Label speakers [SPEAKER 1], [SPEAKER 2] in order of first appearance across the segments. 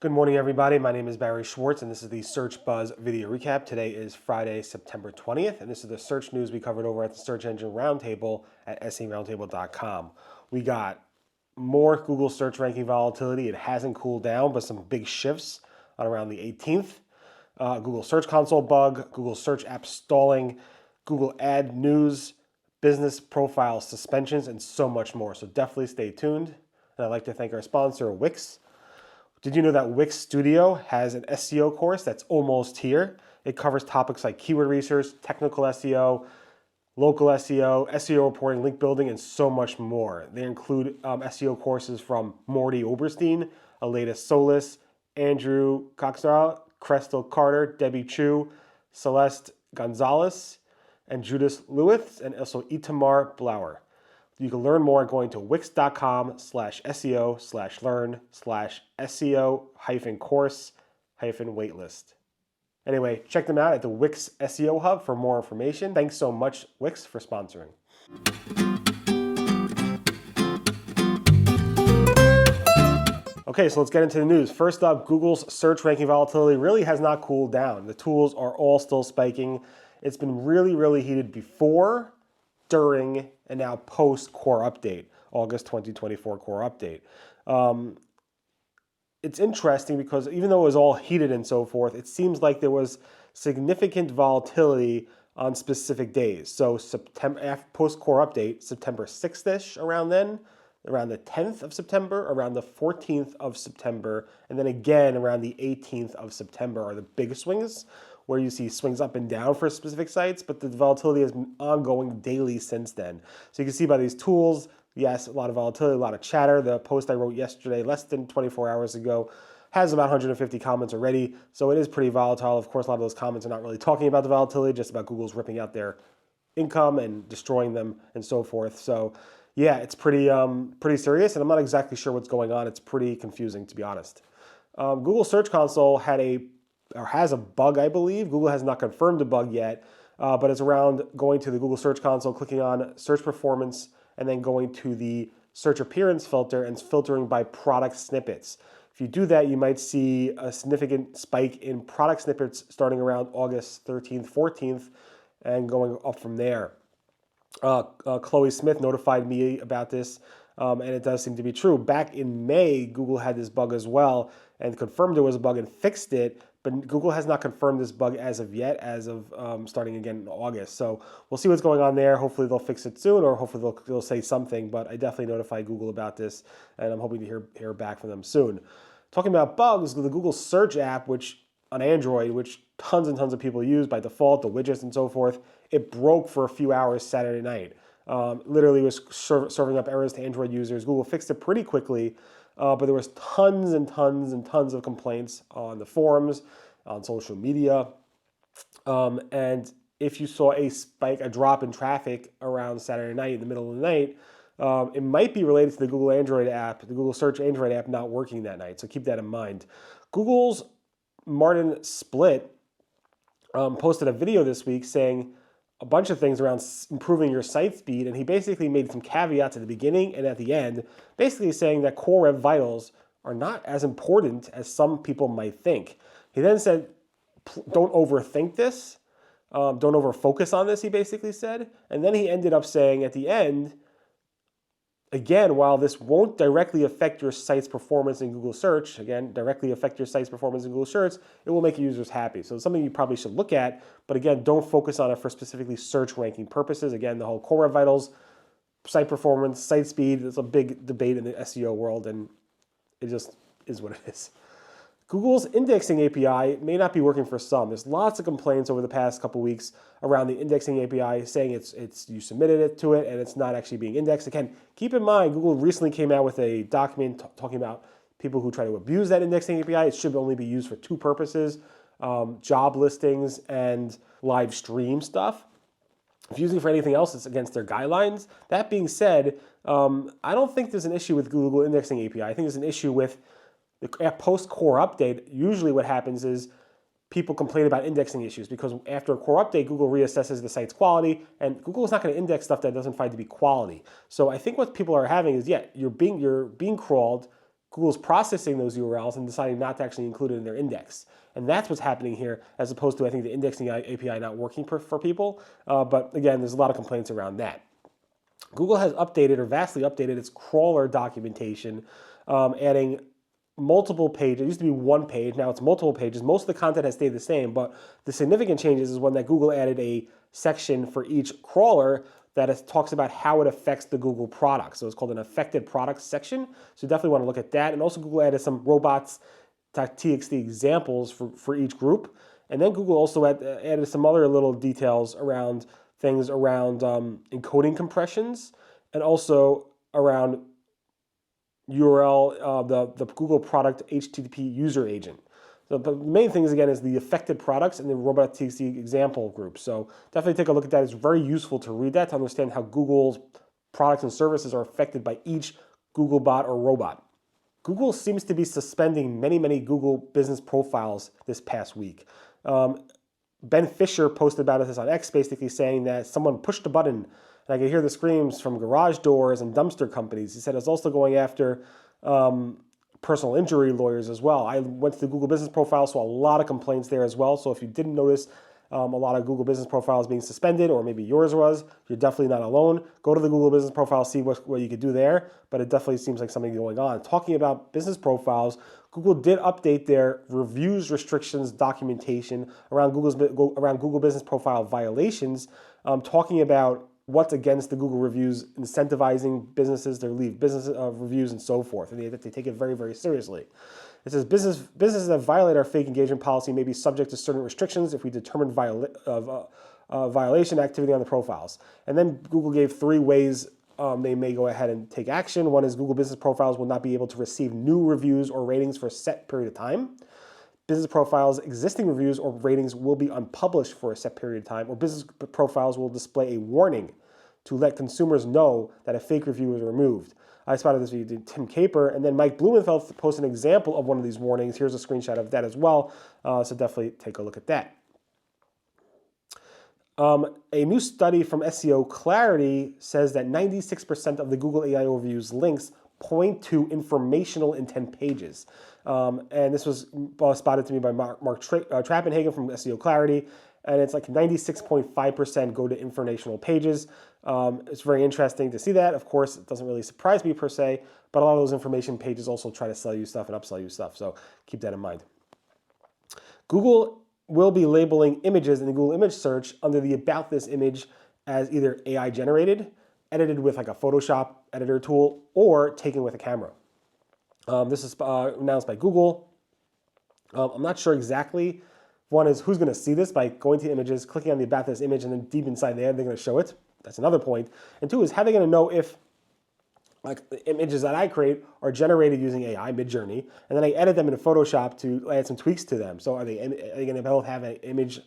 [SPEAKER 1] Good morning, everybody. My name is Barry Schwartz, and this is the Search Buzz video recap. Today is Friday, September 20th, and this is the search news we covered over at the Search Engine Roundtable at seroundtable.com. We got more Google search ranking volatility. It hasn't cooled down, but some big shifts on around the 18th. Google Search Console bug, Google Search app stalling, Google Ad News, business profile suspensions, and so much more. So definitely stay tuned. And I'd like to thank our sponsor, Wix. Did you know that Wix Studio has an SEO course that's almost here? It covers topics like keyword research, technical SEO, local SEO, SEO reporting, link building, and so much more. They include SEO courses from Morty Oberstein, Aleda Solis, Andrew Coxdale, Crestel Carter, Debbie Chu, Celeste Gonzalez, and Judith Lewis, and also Itamar Blauer. You can learn more going to wix.com/SEO/learn/SEO-course-waitlist. Anyway, check them out at the Wix SEO Hub for more information. Thanks so much, Wix, for sponsoring. Okay, so let's get into the news. First up, Google's search ranking volatility really has not cooled down. The tools are all still spiking. It's been really heated before, during, and now post core update, August 2024 core update. It's interesting because even though it was all heated and so forth, it seems like there was significant volatility on specific days. So September, post core update, September 6th-ish, around then, around the 10th of September, around the 14th of September, and then again around the 18th of September are the big swings, where you see swings up and down for specific sites, but the volatility has been ongoing daily since then. So you can see by these tools, yes, a lot of volatility, a lot of chatter. The post I wrote yesterday, less than 24 hours ago, has about 150 comments already, so it is pretty volatile. Of course, a lot of those comments are not really talking about the volatility, just about Google's ripping out their income and destroying them and so forth. So yeah, it's pretty serious, and I'm not exactly sure what's going on. It's pretty confusing, to be honest. Google Search Console has a bug, I believe. Google has not confirmed a bug yet, but it's around going to the Google Search Console, clicking on search performance, and then going to the search appearance filter and filtering by product snippets. If you do that, you might see a significant spike in product snippets starting around August 13th, 14th, and going up from there. Chloe Smith notified me about this, and it does seem to be true. Back in May, Google had this bug as well and confirmed it was a bug and fixed it, but Google has not confirmed this bug as of yet, as of starting again in August. So we'll see what's going on there. Hopefully they'll fix it soon, or hopefully they'll say something, but I definitely notified Google about this, and I'm hoping to hear back from them soon. Talking about bugs, the Google Search app, which on Android, which tons and tons of people use by default, the widgets and so forth, it broke for a few hours Saturday night. Literally was serving up errors to Android users. Google fixed it pretty quickly, but there was tons and tons of complaints on the forums, on social media. And if you saw a drop in traffic around Saturday night, in the middle of the night, it might be related to the Google Android app, the Google Search Android app not working that night. So keep that in mind. Google's Martin Splitt posted a video this week saying a bunch of things around improving your site speed, and he basically made some caveats at the beginning and at the end, basically saying that Core Web Vitals are not as important as some people might think. He then said, don't overthink this, don't overfocus on this, he basically said, and then he ended up saying at the end, again, while this won't directly affect your site's performance in Google Search, it will make your users happy. So it's something you probably should look at, but again, don't focus on it for specifically search ranking purposes. Again, the whole Core Web Vitals, site performance, site speed, it's a big debate in the SEO world, and it just is what it is. Google's indexing API may not be working for some. There's lots of complaints over the past couple weeks around the indexing API saying you submitted it to it and it's not actually being indexed. Again, keep in mind, Google recently came out with a document talking about people who try to abuse that indexing API. It should only be used for two purposes, job listings and live stream stuff. If you're using it for anything else, it's against their guidelines. That being said, I don't think there's an issue with Google indexing API. I think there's an issue with the post-core update. Usually what happens is people complain about indexing issues because after a core update, Google reassesses the site's quality, and Google is not going to index stuff that doesn't find to be quality. So I think what people are having is, yeah, you're being crawled, Google's processing those URLs and deciding not to actually include it in their index. And that's what's happening here, as opposed to, I think, the indexing API not working for people. But again, there's a lot of complaints around that. Google has updated, or vastly updated, its crawler documentation, adding multiple pages. It used to be one page, now it's multiple pages. Most of the content has stayed the same, but the significant changes is when that Google added a section for each crawler that talks about how it affects the Google product. So it's called an affected products section. So you definitely want to look at that. And also Google added some robots.txt examples for each group. And then Google also added some other little details around things around encoding compressions, and also around URL, the Google product HTTP user agent. So the main thing is, again, is the affected products and the robot.txt example group. So definitely take a look at that. It's very useful to read that to understand how Google's products and services are affected by each Google bot or robot. Google seems to be suspending many Google business profiles this past week. Ben Fisher posted about this on X, basically saying that someone pushed a button, and I could hear the screams from garage doors and dumpster companies. He said it's also going after personal injury lawyers as well. I went to the Google Business Profile, saw a lot of complaints there as well. So if you didn't notice a lot of Google Business Profiles being suspended, or maybe yours was, you're definitely not alone. Go to the Google Business Profile, see what you could do there, but it definitely seems like something going on. Talking about business profiles, Google did update their reviews restrictions documentation around Google Business Profile violations, talking about what's against the Google reviews, incentivizing businesses to leave business reviews and so forth, and they take it very seriously. It says businesses that violate our fake engagement policy may be subject to certain restrictions if we determine violation activity on the profiles. And then Google gave 3 ways they may go ahead and take action. One is Google Business Profiles will not be able to receive new reviews or ratings for a set period of time. Business Profiles' existing reviews or ratings will be unpublished for a set period of time, or Business Profiles will display a warning to let consumers know that a fake review was removed. I spotted this video, Tim Caper, and then Mike Blumenfeld posted an example of one of these warnings. Here's a screenshot of that as well, so definitely take a look at that. A new study from SEO Clarity says that 96% of the Google AI Overviews links point to informational intent pages. And this was spotted to me by Mark Trappenhagen from SEO Clarity, and it's like 96.5% go to informational pages. It's very interesting to see that. Of course, it doesn't really surprise me per se, but a lot of those information pages also try to sell you stuff and upsell you stuff, so keep that in mind. Google will be labeling images in the Google image search under the About This image as either AI generated, edited with like a Photoshop editor tool, or taken with a camera. This is announced by Google. I'm not sure exactly. One is who's going to see this by going to images, clicking on the About This image, and then deep inside there, they're going to show it. That's another point. And 2 is how they're going to know if like the images that I create are generated using AI, Midjourney, and then I edit them in Photoshop to add some tweaks to them. So are they going to both have an image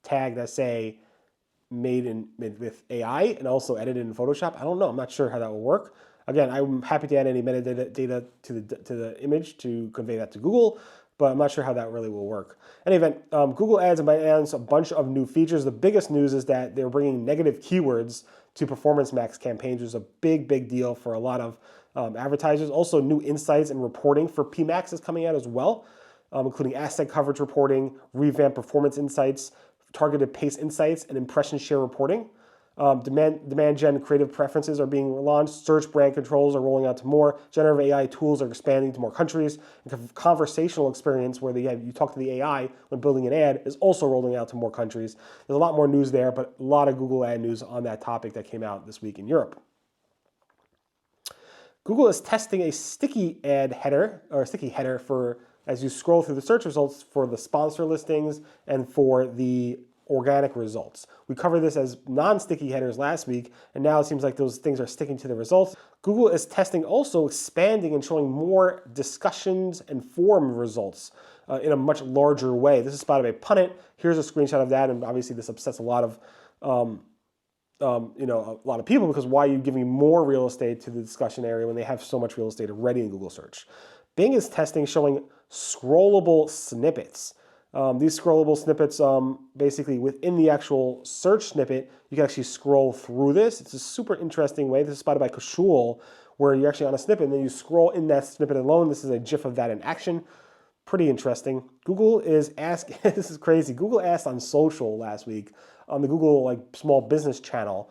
[SPEAKER 1] tag that say made with AI and also edited in Photoshop? I don't know. I'm not sure how that will work. Again, I'm happy to add any metadata to the image to convey that to Google, but I'm not sure how that really will work. In any event, Google Ads might announce a bunch of new features. The biggest news is that they're bringing negative keywords to Performance Max campaigns, which is a big deal for a lot of advertisers. Also, new insights and reporting for PMax is coming out as well, including asset coverage reporting, revamped performance insights, targeted pace insights, and impression share reporting. Demand gen creative preferences are being launched. Search brand controls are rolling out to more. Generative AI tools are expanding to more countries. And conversational experience, where you talk to the AI when building an ad, is also rolling out to more countries. There's a lot more news there, but a lot of Google ad news on that topic that came out this week in Europe. Google is testing a sticky header for as you scroll through the search results for the sponsor listings and for the organic results. We covered this as non-sticky headers last week, and now it seems like those things are sticking to the results. Google is testing also expanding and showing more discussions and forum results in a much larger way. This is spotted by Punnett. Here's a screenshot of that, and obviously this upsets a lot of people, because why are you giving more real estate to the discussion area when they have so much real estate already in Google search? Bing is testing showing scrollable snippets. These scrollable snippets, basically within the actual search snippet, you can actually scroll through this. It's a super interesting way. This is spotted by Kashul, where you're actually on a snippet and then you scroll in that snippet alone. This is a GIF of that in action. Pretty interesting. Google is asking, this is crazy. Google asked on social last week on the Google like small business channel.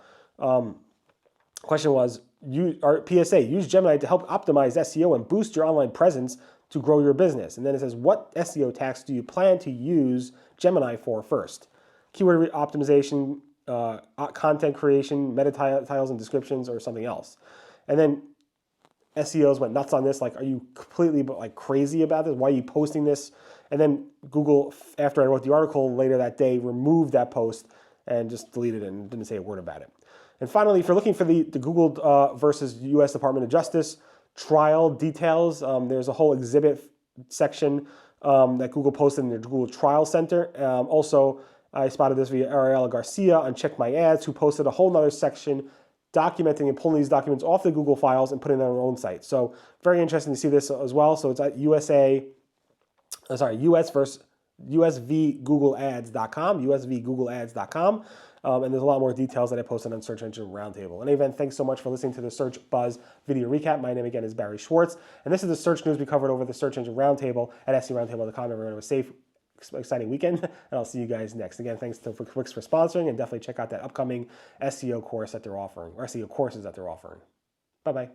[SPEAKER 1] Question was, PSA, use Gemini to help optimize SEO and boost your online presence to grow your business. And then it says, what SEO tasks do you plan to use Gemini for first? Keyword optimization, content creation, meta titles and descriptions, or something else. And then SEOs went nuts on this. Like, are you completely like crazy about this? Why are you posting this? And then Google, after I wrote the article later that day, removed that post and just deleted it and didn't say a word about it. And finally, if you're looking for the Google versus U.S. Department of Justice trial details, there's a whole exhibit section that Google posted in the Google Trial Center. Also, I spotted this via Ariela Garcia on Check My Ads, who posted a whole nother section documenting and pulling these documents off the Google files and putting them on their own site. So very interesting to see this as well. So it's at usvgoogleads.com, usvgoogleads.com. And there's a lot more details that I posted on Search Engine Roundtable. And again, thanks so much for listening to the Search Buzz video recap. My name again is Barry Schwartz, and this is the search news we covered over the Search Engine Roundtable at seroundtable.com. Everyone have a safe, exciting weekend, and I'll see you guys next. Again, thanks to Wix for sponsoring, and definitely check out that upcoming SEO course that they're offering, or SEO courses that they're offering. Bye-bye.